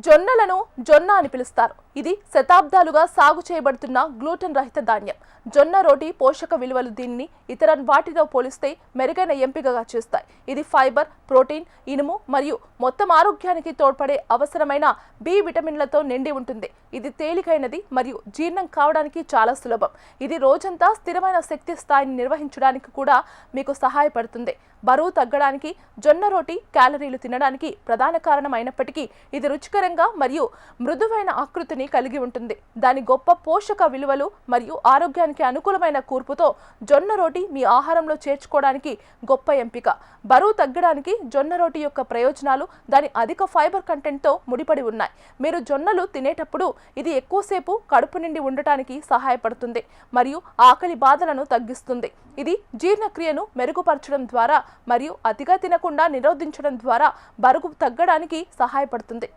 జొన్నలను జొన్న అని పిలుస్తారు. ఇది శతాబ్దాలుగా సాగు చేయబడుతున్న గ్లూటెన్ రహిత ధాన్యం. జొన్న రోటి పోషక విలువలు దీనిని ఇతర వాటితో పోలిస్తే మెరుగైన ఎంపికగా చేస్తాయి. ఇది ఫైబర్, ప్రోటీన్, ఇనుము మరియు మొత్తం ఆరోగ్యానికి తోడ్పడే అవసరమైన బి విటమిన్లతో నిండి ఉంటుంది. ఇది తేలికైనది మరియు జీర్ణం కావడానికి చాలా సులభం. ఇది రోజంతా స్థిరమైన శక్తి స్థాయిని నిర్వహించడానికి కూడా మీకు సహాయపడుతుంది. బరువు తగ్గడానికి జొన్న రోటి క్యాలరీలు తినడానికి ప్రధాన కారణం అయినప్పటికీ ఇది రుచికరంగా మరియు మృదువైన ఆకృతిని కలిగి ఉంటుంది. దాని గొప్ప పోషక విలువలు మరియు ఆరోగ్యానికి అనుకూలమైన కూర్పుతో జొన్న రోటి మీ ఆహారంలో చేర్చుకోవడానికి గొప్ప ఎంపిక. బరువు తగ్గడానికి జొన్న రోటి యొక్క ప్రయోజనాలు దాని అధిక ఫైబర్ కంటెంట్తో ముడిపడి ఉన్నాయి. మీరు జొన్నలు తినేటప్పుడు ఇది ఎక్కువసేపు కడుపు నిండి ఉండటానికి సహాయపడుతుంది మరియు ఆకలి బాధలను తగ్గిస్తుంది. ఇది జీర్ణక్రియను మెరుగుపరచడం ద్వారా మరియు అతిగా తినకుండా నిరోధించడం ద్వారా బరువు తగ్గడానికి సహాయపడుతుంది.